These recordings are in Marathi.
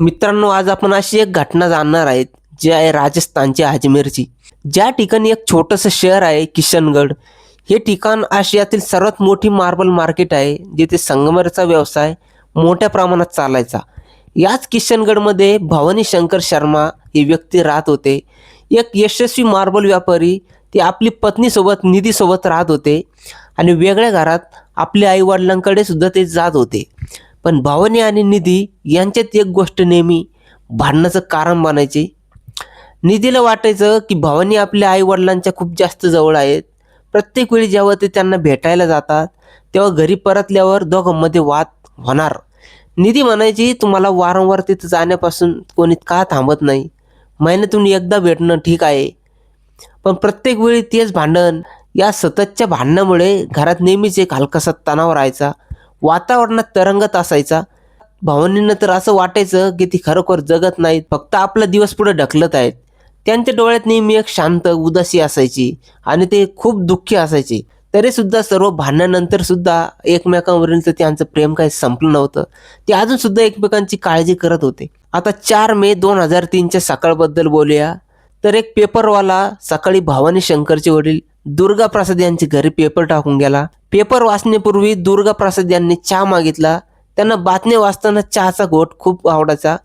मित्रांनो, आज आपण अशी एक घटना जाणणार आहेत जी आहे राजस्थानच्या अजमेरची. ज्या ठिकाणी एक छोटंसं शहर आहे किशनगड. हे ठिकाण आशियातील सर्वात मोठी मार्बल मार्केट आहे, जिथे संगमरचा व्यवसाय मोठ्या प्रमाणात चालायचा. याच किशनगडमध्ये भवानी शंकर शर्मा हे व्यक्ती राहत होते. एक यशस्वी मार्बल व्यापारी. ते आपली पत्नीसोबत निधीसोबत राहत होते आणि वेगळ्या घरात आपल्या आईवडिलांकडे सुद्धा ते जात होते. पण भवानी आणि निधी यांच्यात एक गोष्ट नेहमी भांडणाचं कारण बनायचे. निधीला वाटायचं की भवानी आपल्या आईवडिलांच्या खूप जास्त जवळ आहेत. प्रत्येक वेळी जेव्हा ते त्यांना भेटायला जातात तेव्हा घरी परतल्यावर दोघांमध्ये वाद होणार. निधी म्हणायची, तुम्हाला वारंवार तिथं जाण्यापासून कोणी का थांबत नाही? महिन्यातून एकदा भेटणं ठीक आहे. पण प्रत्येक वेळी तेच भांडण. या सततच्या भांडणामुळे घरात नेहमीच एक हलकासा तणाव राहायचा. वातावरणात तरंगत असायचा. भावनींना तर असं वाटायचं की ती खरोखर जगत नाहीत, फक्त आपला दिवस पुढे ढकलत आहेत. त्यांच्या डोळ्यात नेहमी एक शांत उदासी असायची आणि ते खूप दुःखी असायचे. तरी सुद्धा सर्व भांडणानंतर सुद्धा एकमेकांवरील त्यांचं प्रेम काही संपलं नव्हतं. ते अजून सुद्धा एकमेकांची काळजी करत होते. आता 4 मे 2003च्या सकाळबद्दल बोलूया. तर एक पेपरवाला सकाळी भवानी शंकरचे वडील दुर्गा प्रसाद यांच्या घरी पेपर टाकून गेला. पेपर वाचण्यापूर्वी दुर्गा प्रसाद यांनी चहा मागितला. त्यांना बातम्या वाचताना चहाचा घोट खूप आवडायचा.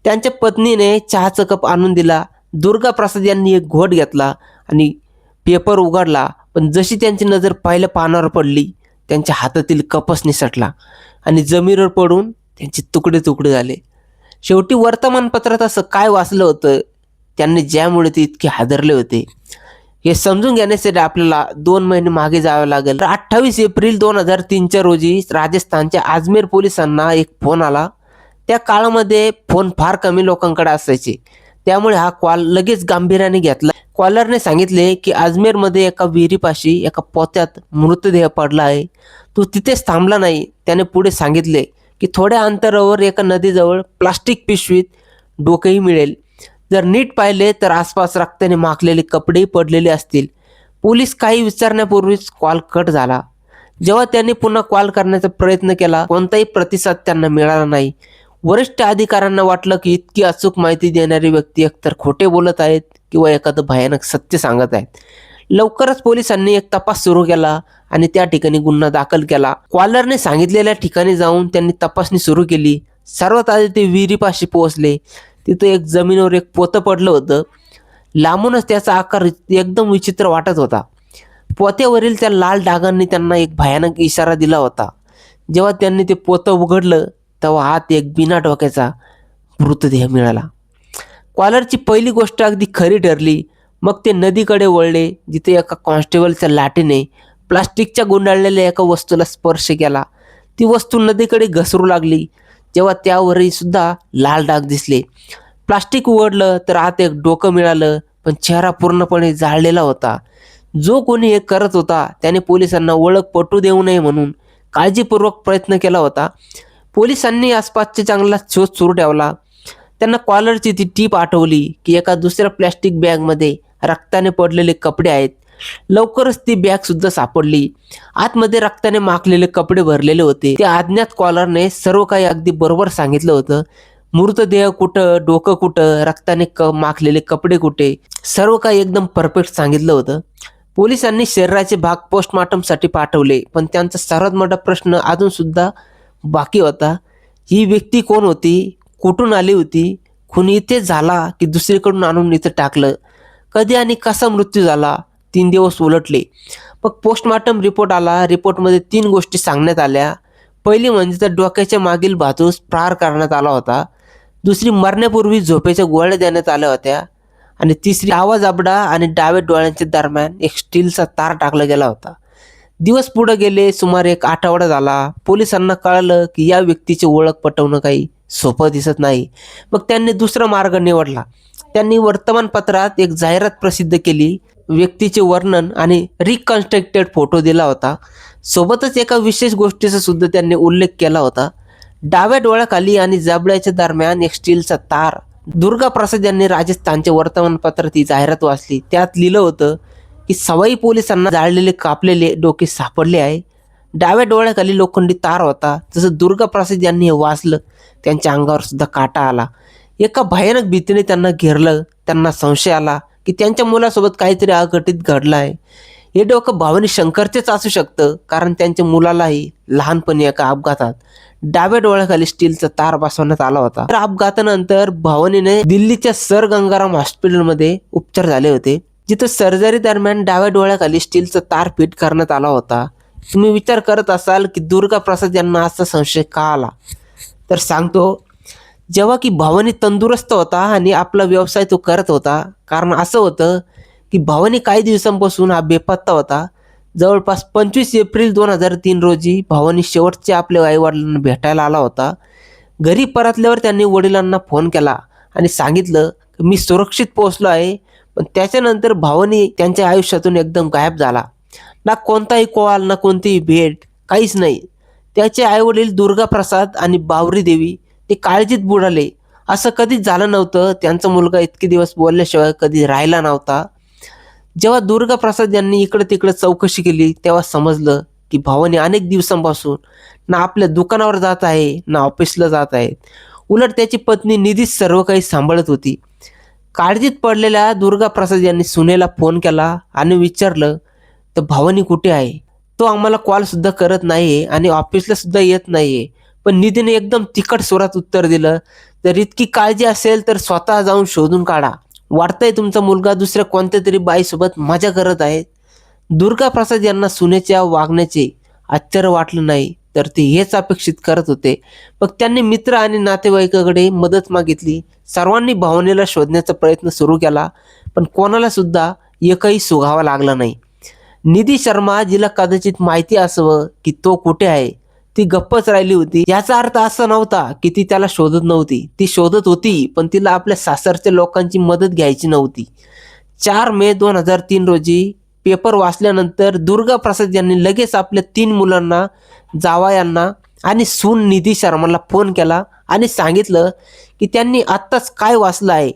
त्यांच्या पत्नीने चहाचा कप आणून दिला. दुर्गा प्रसाद यांनी एक घोट घेतला आणि पेपर उघडला. पण जशी त्यांची नजर पहिल्या पानावर पडली, त्यांच्या हातातील कपच निसटला आणि जमिनीवर पडून त्यांचे तुकडे तुकडे झाले. शेवटी वर्तमानपत्रात असं काय वाचलं होतं त्यांनी, ज्यामुळे ते इतके हादरले होते, हे समजून घेण्यासाठी आपल्याला 2 महिने मागे जावे लागेल. 28 एप्रिल 2003च्या रोजी राजस्थानच्या अजमेर पोलिसांना एक फोन आला. त्या काळामध्ये फोन फार कमी लोकांकडे असायचे, त्यामुळे हा कॉल लगेच गांभीर्याने घेतला. कॉलरने सांगितले की अजमेरमध्ये एका विहिरीपाशी एका पोत्यात मृतदेह पडला आहे. तो तिथेच थांबला नाही. त्याने पुढे सांगितले की थोड्या अंतरावर एका नदीजवळ प्लास्टिक पिशवीत डोकेही मिळेल. जर नीट पाहिले तर आसपास रक्ताने माखलेले कपडेही पडलेले असतील. पोलीस काही विचारण्यापूर्वीच कॉल कट झाला. जेव्हा त्यांनी पुन्हा कॉल करण्याचा प्रयत्न केला, कोणताही प्रतिसाद त्यांना मिळाला नाही. वरिष्ठ अधिकाऱ्यांना वाटलं की इतकी अचूक माहिती देणारी व्यक्ती एकतर खोटे बोलत आहेत किंवा एखादं भयानक सत्य सांगत आहेत. लवकरच पोलिसांनी एक तपास सुरू केला आणि त्या ठिकाणी गुन्हा दाखल केला. कॉलरने सांगितलेल्या ठिकाणी जाऊन त्यांनी तपासणी सुरू केली. सर्वात आधी ते विहिरीपाशी पोहोचले. तिथं एक जमिनीवर एक पोतं पडलं होतं. लांबूनच त्याचा आकार एकदम विचित्र वाटत होता. पोत्यावरील त्या लाल डागांनी त्यांना एक भयानक इशारा दिला होता. जेव्हा त्यांनी ते पोतं उघडलं तेव्हा आत एक बिना डोक्याचा मृतदेह मिळाला. कॉलरची पहिली गोष्ट अगदी खरी ठरली. मग ते नदीकडे वळले, जिथे एका कॉन्स्टेबलच्या लाठीने प्लास्टिकच्या गुंडाळलेल्या एका वस्तूला स्पर्श केला. ती वस्तू नदीकडे घसरू लागली. जेव्हा त्यावरही सुद्धा लाल डाग दिसले. प्लास्टिक उघडलं तर आत एक डोकं मिळालं, पण चेहरा पूर्णपणे जाळलेला होता. जो कोणी हे करत होता त्याने पोलिसांना ओळख पटू देऊ नये म्हणून काळजीपूर्वक प्रयत्न केला होता. पोलिसांनी आसपासच्या चांगला शोध सुरू ठेवला. त्यांना कॉलरची ती टीप आठवली की एका दुसऱ्या प्लॅस्टिक बॅगमध्ये रक्ताने पडलेले कपडे आहेत. लवकरच ती बॅग सुद्धा सापडली. आतमध्ये रक्ताने माखलेले कपडे भरलेले होते. त्या अज्ञात कॉलरने सर्व काही अगदी बरोबर सांगितलं होतं. मृतदेह कुठं, डोकं कुठं, रक्ताने माखलेले कपडे कुठे, सर्व काही एकदम परफेक्ट सांगितलं होतं. पोलिसांनी शरीराचे भाग पोस्टमॉर्टमसाठी पाठवले, पण त्यांचा सर्वात मोठा प्रश्न अजून सुद्धा बाकी होता. ही व्यक्ती कोण होती? कुठून आली होती? खून इथेच झाला की दुसरीकडून आणून इथं टाकलं? कधी आणि कसा मृत्यू झाला? 3 दिवस उलटले. मग पोस्टमॉर्टम रिपोर्ट आला. रिपोर्टमध्ये 3 गोष्टी सांगण्यात आल्या. पहिली म्हणजे त्या डोक्याच्या मागील बाजूस प्रहार करण्यात आला होता. दुसरी, मरण्यापूर्वी झोपेच्या गोळ्या देण्यात आल्या होत्या. आणि तिसरी, आवाज आबडा आणि डाव्या डोळ्यांच्या दरम्यान एक स्टीलचा तार टाकला गेला होता. दिवस पुढे गेले. सुमारे 1 आठवडा झाला. पोलिसांना कळलं की या व्यक्तीची ओळख पटवणं काही सोपं दिसत नाही. मग त्यांनी दुसरा मार्ग निवडला. त्यांनी वर्तमानपत्रात एक जाहिरात प्रसिद्ध केली. व्यक्तीचे वर्णन आणि रिकन्स्ट्रक्टेड फोटो दिला होता. सोबतच एका विशेष गोष्टीचा सुद्धा त्यांनी उल्लेख केला होता. डाव्या डोळ्याखाली आणि जबड्याच्या दरम्यान एक स्टीलचा तार. दुर्गा प्रसाद यांनी राजस्थानच्या वर्तमानपत्रात ही जाहिरात वाचली. त्यात लिहिलं होतं की सवाई पोलिसांना जाळलेले कापलेले डोके सापडले आहे. डाव्या डोळ्याखाली लोखंडी तार होता. जसं दुर्गा प्रसाद यांनी हे वाचलं, त्यांच्या अंगावर सुद्धा काटा आला. एका भयानक भीतीने त्यांना घेरलं. त्यांना संशय आला की त्यांच्या मुलासोबत काहीतरी अघटित घडलं आहे. हे डोकं भवानी शंकरचेच असू शकतं, कारण त्यांच्या मुलालाही लहानपणी एका अपघातात डाव्या डोळ्याखाली स्टीलचा तार बसवण्यात आला होता. तर अपघातानंतर भवानीने दिल्लीच्या सर गंगाराम हॉस्पिटलमध्ये उपचार झाले होते, जिथं सर्जरी दरम्यान डाव्या डोळ्याखाली स्टीलचा तार फिट करण्यात आला होता. तुम्ही विचार करत असाल की दुर्गा प्रसाद यांना असा संशय का आला, तर सांगतो. जेव्हा की भवानी तंदुरुस्त होता आणि आपला व्यवसाय तो करत होता. कारण असं होतं की भवानी काही दिवसांपासून हा बेपत्ता होता. जवळपास 25 एप्रिल 2003 रोजी भवानी शेवटचे आपल्या आईवडिलांना भेटायला आला होता. घरी परतल्यावर त्यांनी वडिलांना फोन केला आणि सांगितलं की मी सुरक्षित पोहोचलो आहे. पण त्याच्यानंतर भवानी त्यांच्या आयुष्यातून एकदम गायब झाला. ना कोणताही कॉल, ना कोणतीही भेट, काहीच नाही. त्याचे आईवडील दुर्गा प्रसाद आणि बावरी देवी ते काळजीत बुडाले. असं कधीच झालं नव्हतं. त्यांचा मुलगा इतके दिवस बोलल्याशिवाय कधी राहिला नव्हता. जेव्हा दुर्गा प्रसाद यांनी इकडे तिकडे चौकशी केली, तेव्हा समजलं की भवानी अनेक दिवसांपासून ना आपल्या दुकानावर जात आहे, ना ऑफिसला जात आहे. उलट त्याची पत्नी निधीच सर्व काही सांभाळत होती. काळजीत पडलेल्या दुर्गा प्रसाद यांनी सुनेला फोन केला आणि विचारलं, तर भवानी कुठे आहे? तो आम्हाला कॉल सुद्धा करत नाहीये आणि ऑफिसला सुद्धा येत नाहीये. पण निधीने एकदम तिखट स्वरात उत्तर दिलं, जर इतकी काळजी असेल तर स्वतः जाऊन शोधून काढा. वाटतंय तुमचा मुलगा दुसऱ्या कोणत्या तरी बाईसोबत मजा करत आहे. दुर्गा प्रसाद यांना सुनेच्या वागण्याचे आश्चर्य वाटलं नाही, तर ते हेच अपेक्षित करत होते. मग त्यांनी मित्र आणि नातेवाईकाकडे मदत मागितली. सर्वांनी भवानीला शोधण्याचा प्रयत्न सुरू केला, पण कोणाला सुद्धा एकही सुगावा लागला नाही. निधी शर्मा, जिला कदाचित माहिती असावं की तो कुठे आहे, ती गप्पच राहिली होती. याचा अर्थ असा नव्हता की ती त्याला शोधत नव्हती. ती शोधत होती, पण तिला आपल्या सासरच्या लोकांची मदत घ्यायची नव्हती. 4 मे 2003 रोजी पेपर वाचल्यानंतर दुर्गा प्रसाद यांनी लगेच आपल्या 3 मुलांना, जावयांना आणि सून निधी शर्माला फोन केला आणि सांगितलं की त्यांनी आत्ताच काय वाचलं आहे.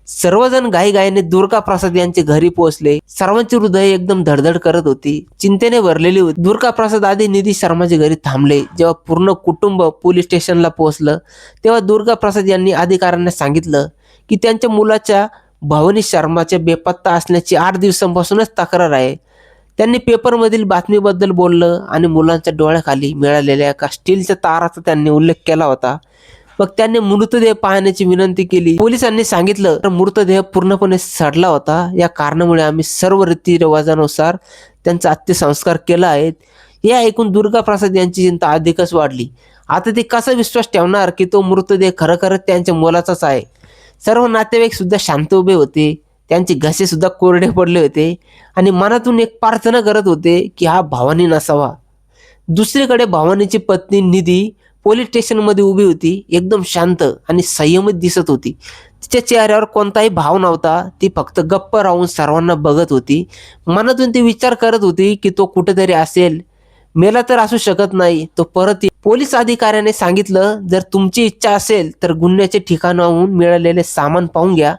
सर्वजण घाईघाईने दुर्गा प्रसाद यांच्या घरी पोहोचले. सर्वांची हृदय एकदम धडधड करत होती, चिंतेने भरलेली होती. दुर्गा प्रसाद आधी निधी शर्माच्या घरी थांबले. जेव्हा पूर्ण कुटुंब पोलीस स्टेशनला पोहोचलं, तेव्हा दुर्गा प्रसाद यांनी अधिकाऱ्यांना सांगितलं की त्यांच्या मुलाच्या भवानी शर्माच्या बेपत्ता असण्याची 8 दिवसांपासूनच तक्रार आहे. त्यांनी पेपरमधील बातमीबद्दल बोललं आणि मुलांच्या डोळ्याखाली मिळालेल्या एका स्टीलच्या ताराचा त्यांनी उल्लेख केला होता. मग त्यांनी मृतदेह पाहण्याची विनंती केली. पोलिसांनी सांगितलं तर मृतदेह पूर्णपणे सडला होता. या कारणामुळे आम्ही सर्व रीतिरिवाजानुसार त्यांचा अंत्यसंस्कार केला आहे. हे ऐकून दुर्गा प्रसाद यांची चिंता अधिकच वाढली. आता ते कसा विश्वास ठेवणार की तो मृतदेह खरोखरच त्यांच्या मुलाचाच आहे. सर्व नातेवाईक सुद्धा शांत उभे होते. त्यांचे घसे सुद्धा कोरडे पडले होते आणि मनातून एक प्रार्थना करत होते की हा भवानी नसावा. दुसरीकडे भवानीची पत्नी निधी पोलीस स्टेशनमध्ये उभी होती. एकदम शांत आणि संयमित दिसत होती. तिच्या चेहऱ्यावर कोणताही भाव नव्हता. ती फक्त गप्प राहून सर्वांना बघत होती. मनातून ती विचार करत होती की तो कुठेतरी असेल, मेला तर असू शकत नाही, तो परत येईल. पोलीस अधिकाऱ्याने सांगितलं, जर तुमची इच्छा असेल तर गुन्ह्याच्या ठिकाणाहून मिळालेले सामान पाहून घ्या.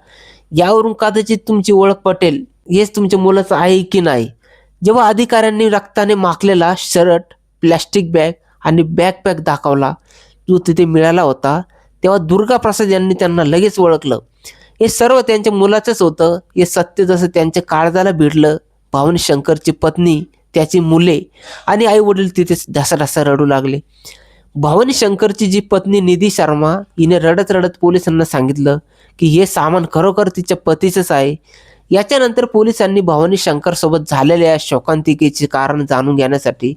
यावरून कदाचित तुमची ओळख पटेल, हेच तुमच्या मुलाचं आहे की नाही. जेव्हा अधिकाऱ्यांनी रक्ताने माखलेला शर्ट, प्लॅस्टिक बॅग आणि बॅकपॅक दाखवला जो तिथे मिळाला होता, तेव्हा दुर्गा प्रसाद यांनी त्यांना लगेच ओळखलं. हे सर्व त्यांच्या मुलाचंच होतं. हे सत्य जसं त्यांच्या काळजाला भिडलं. भवानी शंकरची पत्नी, त्याची मुले आणि आई वडील तिथेच ढसाढसा रडू लागले. भवानी शंकरची जी पत्नी निधी शर्मा, हिने रडत रडत पोलिसांना सांगितलं की हे सामान खरोखर तिच्या पतीचंच आहे. याच्यानंतर पोलिसांनी भवानी शंकर सोबत झालेल्या शोकांतिकेचे कारण जाणून घेण्यासाठी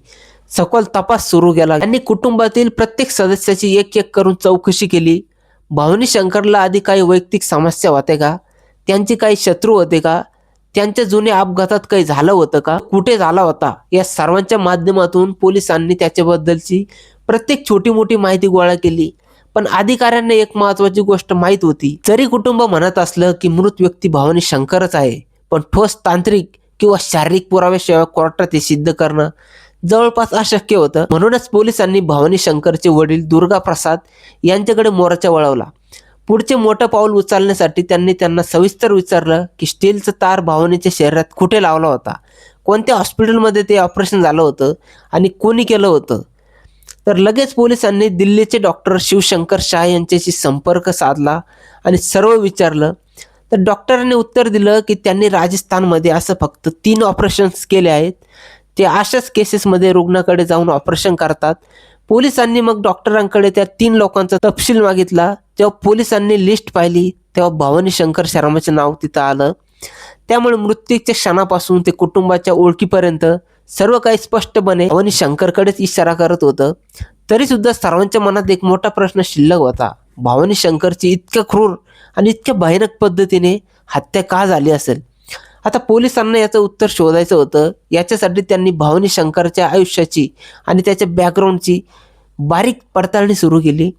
सखोल तपास सुरू केला. त्यांनी कुटुंबातील प्रत्येक सदस्याची एक एक करून चौकशी केली. भवानी शंकरला आधी काही वैयक्तिक समस्या होत्या का, त्यांचे काही शत्रू होते का, त्यांच्या जुन्या अपघातात काही झालं होतं का, कुठे झाला होता, या सर्वांच्या माध्यमातून पोलिसांनी त्याच्याबद्दलची प्रत्येक छोटी मोठी माहिती गोळा केली. पण अधिकाऱ्यांना एक महत्वाची गोष्ट माहीत होती. जरी कुटुंब म्हणत असलं की मृत व्यक्ती भवानी शंकरच आहे, पण ठोस तांत्रिक किंवा शारीरिक पुराव्याशिवाय कोर्टात हे सिद्ध करणं जवळपास अशक्य होतं. म्हणूनच पोलिसांनी भवानी शंकरचे वडील दुर्गा प्रसाद यांच्याकडे मोर्चा वळवला. पुढचे मोठं पाऊल उचलण्यासाठी त्यांना सविस्तर विचारलं की स्टीलचं तार भावनेच्या शरीरात कुठे लावला होता, कोणत्या हॉस्पिटलमध्ये ते ऑपरेशन झालं होतं आणि कोणी केलं होतं. तर लगेच पोलिसांनी दिल्लीचे डॉक्टर शिवशंकर शाह यांच्याशी संपर्क साधला आणि सर्व विचारलं. तर डॉक्टरांनी उत्तर दिलं की त्यांनी राजस्थानमध्ये असं फक्त 3 ऑपरेशन्स केले आहेत. ते अशाच केसेसमध्ये रुग्णाकडे जाऊन ऑपरेशन करतात. पोलिसांनी मग डॉक्टरांकडे त्या 3 लोकांचा तपशील मागितला. जेव्हा पोलिसांनी लिस्ट पाहिली तेव्हा भवानी शंकर शर्माचे नाव तिथं आलं. त्यामुळे मृत्यूच्या क्षणापासून ते कुटुंबाच्या ओळखीपर्यंत सर्व काही स्पष्टपणे भवानी शंकरकडेच इशारा करत होतं. तरी सुद्धा सर्वांच्या मनात एक मोठा प्रश्न शिल्लक होता. भवानी शंकरची इतक्या क्रूर आणि इतक्या भयानक पद्धतीने हत्या का झाली असेल. आता पोलिसांना याचं उत्तर शोधायचं होतं. याच्यासाठी त्यांनी भवानी शंकरच्या आयुष्याची आणि त्याच्या बॅकग्राऊंडची बारीक पडताळणी सुरू केली.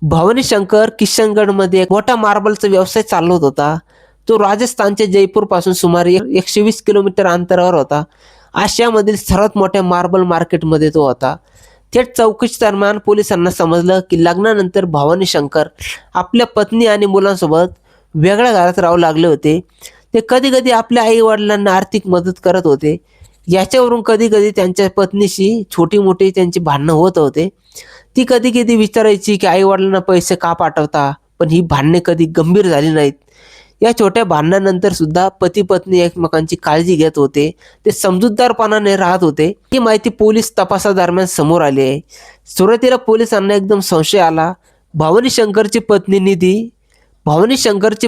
भवानी शंकर किशनगडमध्ये एक मोठा मार्बलचा व्यवसाय चालवत होता. तो राजस्थानच्या जयपूरपासून सुमारे 120 किलोमीटर अंतरावर होता. आशियामधील सर्वात मोठ्या मार्बल मार्केटमध्ये तो होता. थेट चौकशी दरम्यान पोलिसांना समजलं की लग्नानंतर भवानी शंकर आपल्या पत्नी आणि मुलांसोबत वेगळ्या घरात राहू लागले होते. ते कधी कधी आपल्या आई वडिलांना आर्थिक मदत करत होते. याच्यावरून कधी कधी त्यांच्या पत्नीशी छोटी मोठी त्यांची भांडणं होत होते. ती कधी कधी विचारायची की आई वडिलांना पैसे का पाठवता, पण ही भांडणे कधी गंभीर झाली नाहीत. या छोट्या भांडणानंतर सुद्धा पती पत्नी एकमेकांची काळजी घेत होते. ते समजूतदारपणाने राहत होते. ही माहिती पोलीस तपासादरम्यान समोर आली आहे. सुरुवातीला पोलिसांना एकदम संशय आला. भवानी शंकरची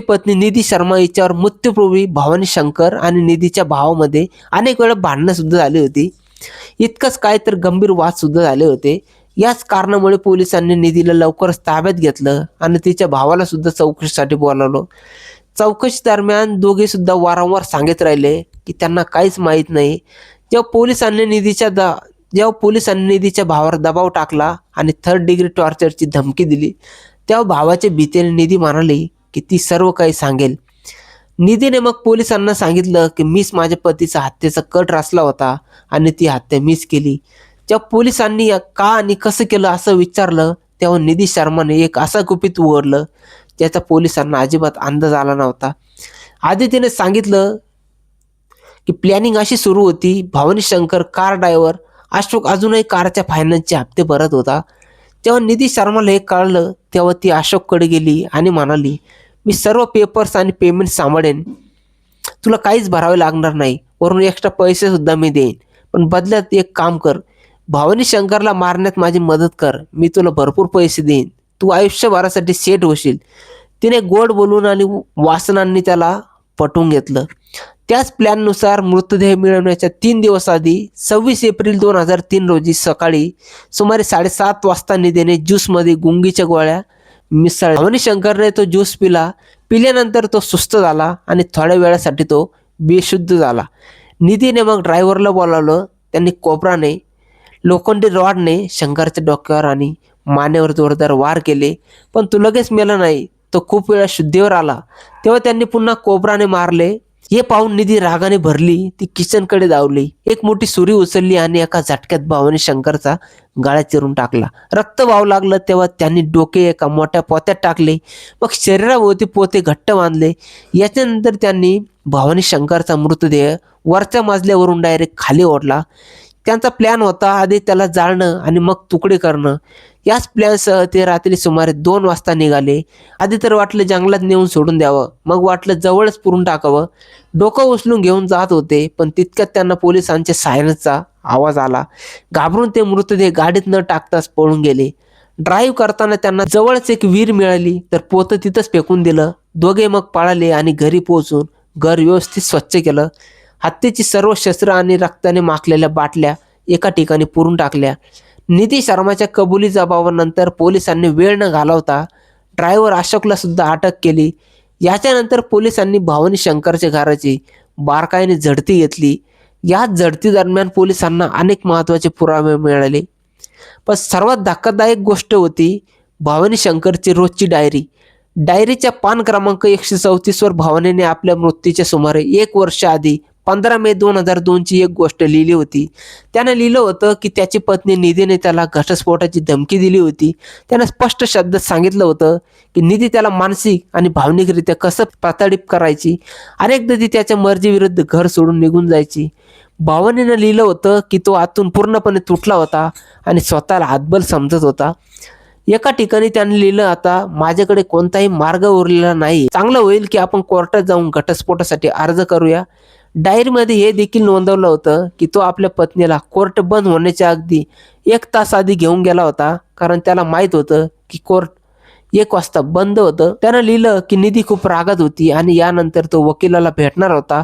पत्नी निधी शर्मा हिच्यावर मृत्यूपूर्वी भवानी शंकर आणि निधीच्या भावामध्ये अनेक वेळा भांडणं सुद्धा झाली होती. इतकंच काय तर गंभीर वाद सुद्धा झाले होते. याच कारणामुळे पोलिसांनी निधीला लवकरच ताब्यात घेतलं आणि तिच्या भावाला सुद्धा चौकशीसाठी बोलावलं. चौकशी दरम्यान दोघे सुद्धा वारंवार सांगत राहिले की त्यांना काहीच माहीत नाही. जेव्हा पोलिसांनी निधीच्या भावावर दबाव टाकला आणि 3rd डिग्री टॉर्चरची धमकी दिली, तेव्हा भावाच्या भीतीने निधी म्हणाली की ती सर्व काही सांगेल. निधीने मग पोलिसांना सांगितलं की मीच माझ्या पतीचा हत्येचा कट रचला होता आणि ती हत्या मीच केली. जेव्हा पोलिसांनी का आणि कसं केलं असं विचारलं तेव्हा निधी शर्माने एक असा गुपित उघडलं ज्याचा पोलिसांना अजिबात अंदाज आला नव्हता. आधी तिने सांगितलं की प्लॅनिंग अशी सुरू होती. भवानी शंकर कार ड्रायव्हर अशोक अजूनही कारच्या फायनान्सचे हप्ते भरत होता. जेव्हा निधी शर्माला हे कळलं तेव्हा ती अशोककडे गेली आणि म्हणाली, मी सर्व पेपर्स आणि पेमेंट सांभाळेन, तुला काहीच भरावे लागणार नाही, वरून एक्स्ट्रा पैसे सुद्धा मी देईन, पण बदल्यात एक काम कर, भवानी शंकरला मारण्यात माझी मदत कर, मी तुला भरपूर पैसे देईन, तू आयुष्यभरासाठी सेट होशील. तिने गोड बोलून आणि वासनांनी त्याला पटवून घेतलं. त्याच प्लॅननुसार मृतदेह मिळवण्याच्या 3 दिवस आधी 26 एप्रिल 2003 रोजी सकाळी सुमारे 7:30 वाजता निधीने ज्यूसमध्ये गुंगीच्या गोळ्या मिसळल्या. भवानी शंकरने तो ज्यूस पिल्यानंतर तो सुस्त झाला आणि थोड्या वेळासाठी तो बेशुद्ध झाला. निधीने मग ड्रायव्हरला बोलावलं. त्यांनी कोपराने लोखंडी रॉडने शंकरच्या डोक्यावर आणि मानेवर जोरदार वार केले, पण तो लगेच मेला नाही. तो खूप वेळा शुद्धीवर आला. तेव्हा त्यांनी पुन्हा कोपराने मारले. हे पाहून निधी रागाने भरली. ती किचनकडे धावली, एक मोठी सुरी उचलली आणि एका झटक्यात भवानी शंकरचा गळा चिरून टाकला. रक्त वाहू लागलं तेव्हा त्यांनी डोके एका मोठ्या पोत्यात टाकले, मग शरीराभोवती पोते घट्ट बांधले. याच्यानंतर त्यांनी भवानी शंकरचा मृतदेह वरच्या मजल्यावरून डायरेक्ट खाली ओढला. त्यांचा प्लॅन होता आधी त्याला जाळणं आणि मग तुकडे करणं. याच प्लॅनसह ते रात्री सुमारे 2 वाजता निघाले. आधी तर वाटलं जंगलात नेऊन सोडून द्यावं, मग वाटलं जवळच पुरून टाकावं. डोकं उचलून घेऊन जात होते, पण तितक्यात त्यांना पोलिसांच्या सायरनचा आवाज आला. घाबरून ते मृतदेह गाडीत न टाकताच पळून गेले. ड्राईव्ह करताना त्यांना जवळच एक विहीर मिळाली, तर पोतं तिथंच फेकून दिलं. दोघे मग पळाले आणि घरी पोहोचून घर व्यवस्थित स्वच्छ केलं. हत्येची सर्व शस्त्र आणि रक्ताने माखलेल्या बाटल्या एका ठिकाणी पुरून टाकल्या. निधी शर्माच्या कबुली जबाबानंतर पोलिसांनी वेळ न घालवता ड्रायव्हर अशोकला सुद्धा अटक केली. याच्यानंतर पोलिसांनी भवानी शंकरच्या घराची बारकाईने झडती घेतली. या झडती दरम्यान पोलिसांना अनेक महत्त्वाचे पुरावे मिळाले, पण सर्वात धक्कादायक गोष्ट होती भवानी शंकरची रोजची डायरी. डायरीच्या पान क्रमांक 134 वर भवानीने आपल्या मृत्यूच्या सुमारे 1 वर्ष आधी 15 मे 2002ची एक गोष्ट लिहिली होती. त्यानं लिहिलं होतं की त्याची पत्नी निधीने त्याला घटस्फोटाची धमकी दिली होती. त्यानं स्पष्ट शब्दात सांगितलं होतं की निधी त्याला मानसिक आणि भावनिकरित्या कसं प्रताडित करायची. अनेकदा ती त्याच्या मर्जीविरुद्ध घर सोडून निघून जायची. भावनेनं लिहिलं होतं की तो आतून पूर्णपणे तुटला होता आणि स्वतःला हातबल समजत होता. एका ठिकाणी त्याने लिहिलं, आता माझ्याकडे कोणताही मार्ग उरलेला नाही. चांगलं होईल की आपण कोर्टात जाऊन घटस्फोटासाठी अर्ज करूया. डायरीमध्ये हे देखील नोंदवलं होतं की तो आपल्या पत्नीला कोर्ट बंद होण्याच्या अगदी 1 तास आधी घेऊन गेला होता, कारण त्याला माहीत होतं की कोर्ट 1 वाजता बंद होतं. त्यानं लिहिलं की निधी खूप रागात होती आणि यानंतर तो वकिलाला भेटणार होता.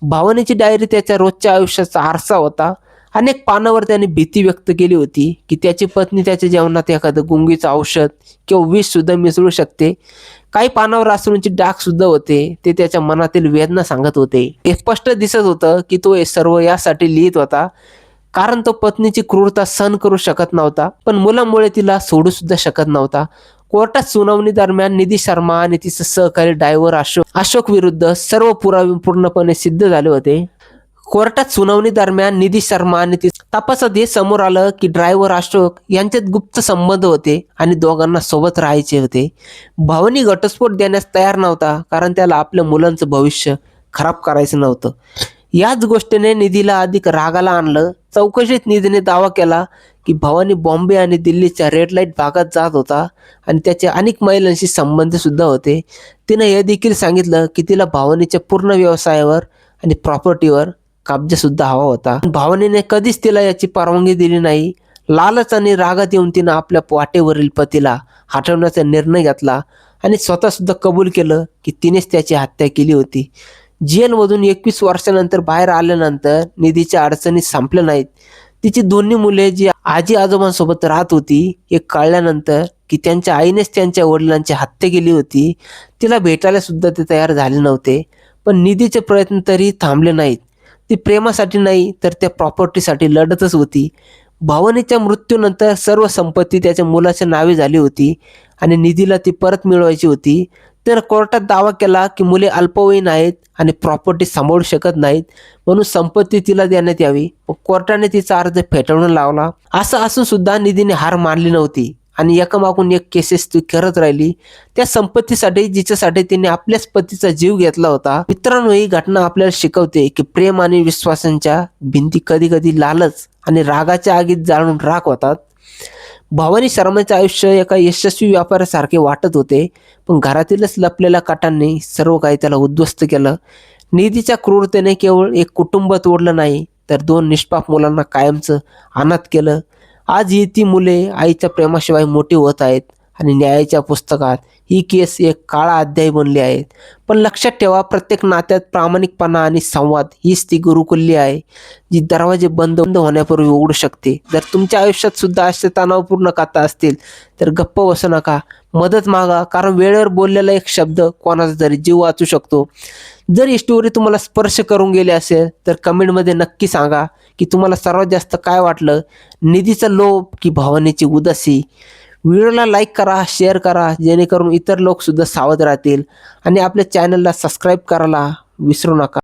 भावनेची डायरी त्याच्या रोजच्या आयुष्याचा आरसा होता. अनेक पानावर त्याने भीती व्यक्त केली होती की त्याची पत्नी त्याच्या जेवणात एखादं गुंगीचं औषध किंवा विष सुद्धा मिसळू शकते. काही पानावर अश्रूंचे डाग सुद्धा होते. ते त्याच्या मनातील वेदना सांगत होते. हे स्पष्ट दिसत होतं की तो हे सर्व यासाठी लिहित होता कारण तो पत्नीची क्रूरता सहन करू शकत नव्हता, पण मुलामुळे तिला सोडू सुद्धा शकत नव्हता. कोर्टात सुनावणी दरम्यान निधी शर्मा आणि तिचा सहकारी ड्रायव्हर अशोक विरुद्ध सर्व पुरावे पूर्णपणे सिद्ध झाले होते. कोर्टात सुनावणी दरम्यान निधी शर्मा आणि तपासात हे समोर आलं की ड्रायव्हर अशोक यांच्यात गुप्त संबंध होते आणि दोघांना सोबत राहायचे होते. भावनी घटस्फोट देण्यास तयार नव्हता कारण त्याला आपल्या मुलांचं भविष्य खराब करायचं नव्हतं. याच गोष्टीने निधीला अधिक रागाला आणलं. चौकशीत निधीने दावा केला की भवानी बॉम्बे आणि दिल्लीच्या रेड लाईट भागात जात होता आणि त्याचे अनेक महिलांशी संबंध सुद्धा होते. तिने हे देखील सांगितलं की तिला भवानीच्या पूर्ण व्यवसायावर आणि प्रॉपर्टीवर कब्जा सुद्धा हवा होता. भावनेने कधीच तिला याची परवानगी दिली नाही. लालच आणि रागात येऊन तिनं आपल्या वाटेवरील पतीला हटवण्याचा निर्णय घेतला आणि स्वतः सुद्धा कबूल केलं की तिनेच त्याची हत्या केली होती. जेलमधून 21 वर्षानंतर बाहेर आल्यानंतर निधीच्या अडचणी संपल्या नाहीत. तिची दोन्ही मुले जी आजी आजोबांसोबत राहत होती हे कळल्यानंतर की त्यांच्या आईनेच त्यांच्या वडिलांची हत्या केली होती, तिला भेटायला सुद्धा ते तयार झाले नव्हते. पण निधीचे प्रयत्न तरी थांबले नाहीत. ती प्रेमासाठी नाही तर त्या प्रॉपर्टीसाठी लढतच होती. भावनेच्या मृत्यूनंतर सर्व संपत्ती त्याच्या मुलाच्या नावे झाली होती आणि निधीला ती परत मिळवायची होती. तर कोर्टात दावा केला की मुले अल्पवयीन आहेत आणि प्रॉपर्टी सांभाळू शकत नाहीत, म्हणून संपत्ती तिला देण्यात यावी. कोर्टाने तिचा अर्ज फेटाळून लावला. असं असून सुद्धा निधीने हार मानली नव्हती आणि एकामागून एक केसेस ती करत राहिली त्या संपत्तीसाठी जिच्यासाठी तिने आपल्याच पतीचा जीव घेतला होता. मित्रांनो, ही घटना आपल्याला शिकवते की प्रेम आणि विश्वासांच्या भिंती कधी कधी लालच आणि रागाच्या आगीत जाळून राख होतात. भवानी शर्माचे आयुष्य एका यशस्वी व्यापाऱ्यासारखे वाटत होते, पण घरातीलच लपलेल्या कटांनी सर्व काही त्याला उद्ध्वस्त केलं. निधीच्या क्रूरतेने केवळ एक कुटुंब तोडलं नाही तर 2 निष्पाप मुलांना कायमचं अनाथ केलं. आज ही ती मुले आईच्या प्रेमाशिवाय मोठी होत आहेत आणि न्यायाच्या पुस्तकात ही केस एक काळा अध्याय बनली आहेत. पण लक्षात ठेवा, प्रत्येक नात्यात प्रामाणिकपणा आणि संवाद हीच ती गुरुकिल्ली आहे जी दरवाजे बंद होण्यापूर्वी उघडू शकते. जर तुमच्या आयुष्यात सुद्धा असे तणावपूर्ण कथा असतील तर गप्प बसू नका, मदत मागा, कारण वेळेवर बोललेला एक शब्द कोणाचा तरी जीव वाचू शकतो. जर ही स्टोरी तुम्हाला स्पर्श करून गेली असेल तर कमेंटमध्ये नक्की सांगा की तुम्हाला सर्वात जास्त काय वाटलं, निधीचा लोभ की भवानीची उदासी. व्हिडिओला लाईक करा, शेअर करा, जेणेकरून इतर लोक सुद्धा सावध राहतील आणि आपल्या चॅनलला सबस्क्राईब करायला विसरू नका.